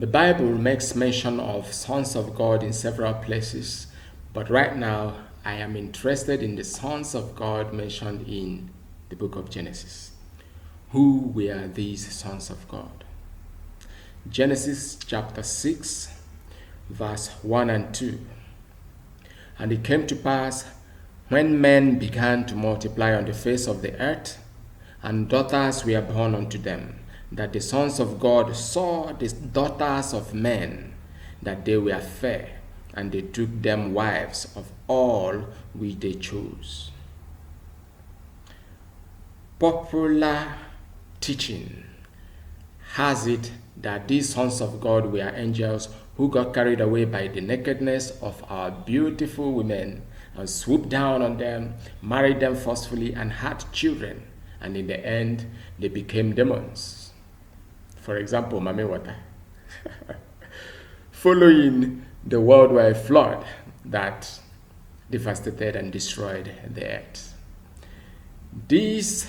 The Bible makes mention of sons of God in several places, but right now I am interested in the sons of God mentioned in the book of Genesis. Who were these sons of God? Genesis chapter 6, verse 1 and 2. And it came to pass, when men began to multiply on the face of the earth, and daughters were born unto them, that the sons of God saw the daughters of men, that they were fair, and they took them wives of all which they chose. Popular teaching has it that these sons of God were angels who got carried away by the nakedness of our beautiful women and swooped down on them, married them forcefully, and had children, and in the end they became demons. For example, Mame Water. Following the worldwide flood that devastated and destroyed the earth. This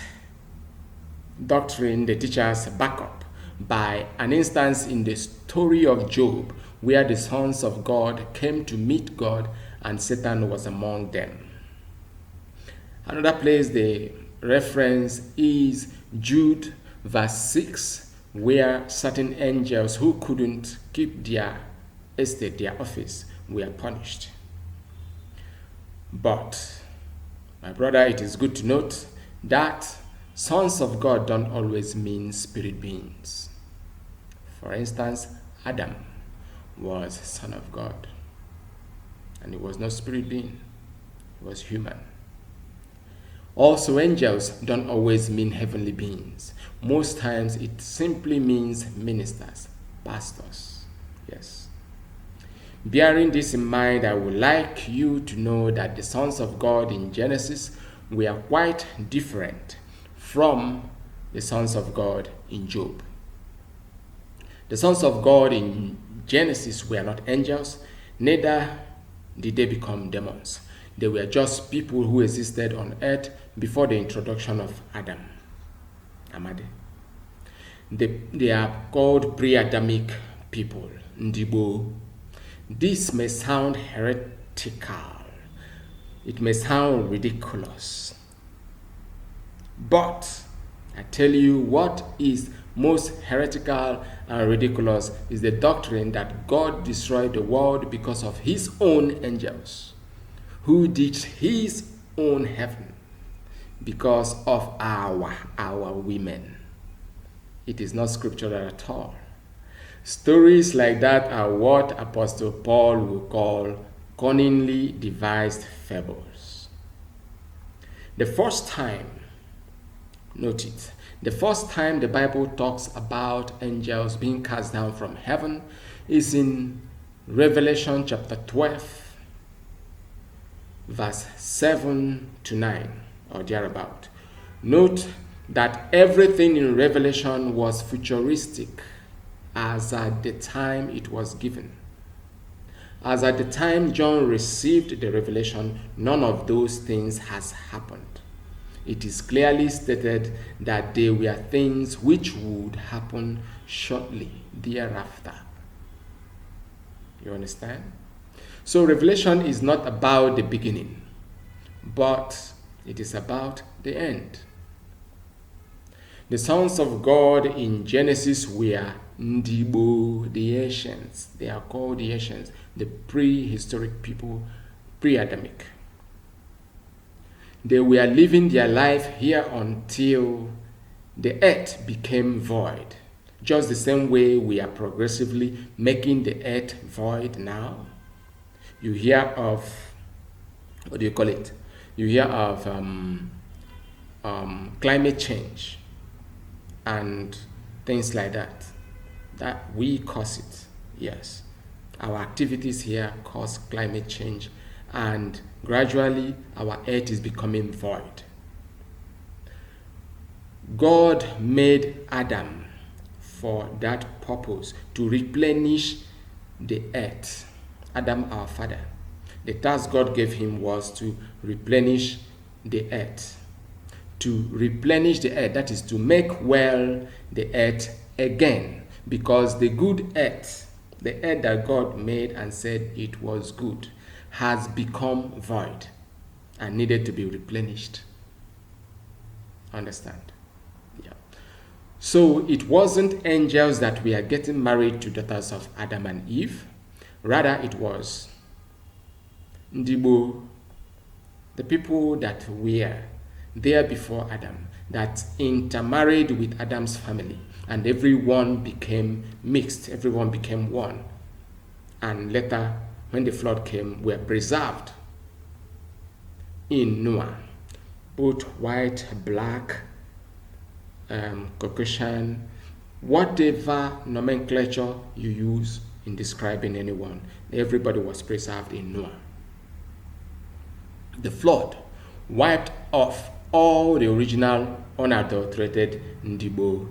doctrine the teachers back up by an instance in the story of Job, where the sons of God came to meet God and Satan was among them. Another place the reference is Jude verse 6, where certain angels who couldn't keep their estate, their office, were punished. But, my brother, it is good to note that sons of God don't always mean spirit beings. For instance, Adam was son of God, and he was not spirit being, he was human. Also, angels don't always mean heavenly beings. Most times it simply means ministers, pastors. Yes. Bearing this in mind, I would like you to know that the sons of God in Genesis were quite different from the sons of God in Job. The sons of God in Genesis were not angels, neither did they become demons. They were just people who existed on earth before the introduction of Adam. Amade. They are called pre-Adamic people, Ndigboo. This may sound heretical. It may sound ridiculous. But I tell you, what is most heretical and ridiculous is the doctrine that God destroyed the world because of his own angels, who did his own heaven because of our women. It is not scriptural at all. Stories like that are what Apostle Paul will call cunningly devised fables. The first time, note it, the first time the Bible talks about angels being cast down from heaven is in Revelation chapter 12, verse 7 to 9, or thereabout. Note that everything in Revelation was futuristic as at the time it was given. As at the time John received the revelation, none of those things has happened. It is clearly stated that they were things which would happen shortly thereafter. You understand? So Revelation is not about the beginning, but it is about the end. The sons of God in Genesis were Ndigboo, the ancients. They are called the ancients, the prehistoric people, pre-Adamic. They were living their life here until the earth became void, just the same way we are progressively making the earth void now. You hear of, what do you call it? You hear of climate change and things like that. That we cause it. Yes, our activities here cause climate change, and gradually our earth is becoming void. God made Adam for that purpose, to replenish the earth. Adam, our father, the task God gave him was to replenish the earth. To replenish the earth, that is to make well the earth again, because the good earth, the earth that God made and said it was good, has become void and needed to be replenished. Understand? Yeah. So it wasn't angels that were getting married to daughters of Adam and Eve. Rather, it was Ndigboo, the people that were there before Adam, that intermarried with Adam's family, and everyone became mixed, everyone became one. And later, when the flood came, were preserved in Noah, both white, black, Caucasian, whatever nomenclature you use in describing anyone, everybody was preserved in Noah. The flood wiped off all the original unadulterated Ndigboo,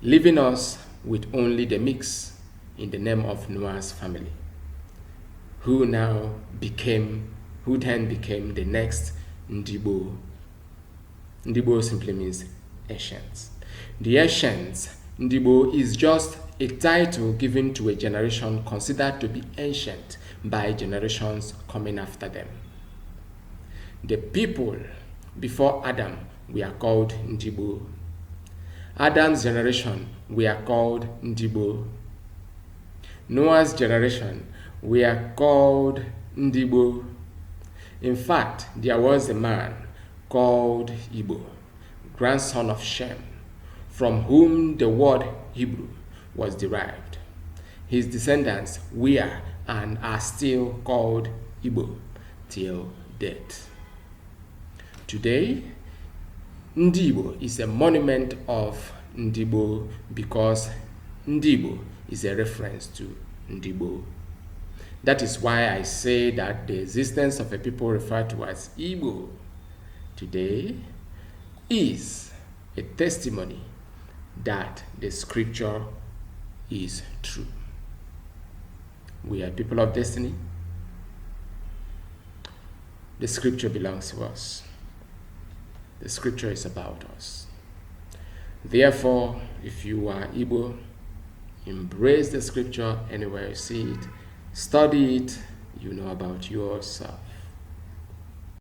leaving us with only the mix in the name of Noah's family, who then became the next Ndigboo. Ndigboo simply means ancients. The ancients, Ndigboo, is just a title given to a generation considered to be ancient by generations coming after them. The people before Adam were called Ndigboo. Adam's generation were called Ndigboo. Noah's generation were called Ndigboo. In fact, there was a man called Igbo, grandson of Shem, from whom the word Hebrew was derived. His descendants were and are still called Igbo till date. Today, Ndigboo is a monument of Ndigboo because Ndigboo is a reference to Ndigboo. That is why I say that the existence of a people referred to as Igbo today is a testimony that the scripture is true. We are people of destiny. The scripture belongs to us. The scripture is about us. Therefore, if you are Igbo, embrace the scripture anywhere you see it, study it, you know about yourself.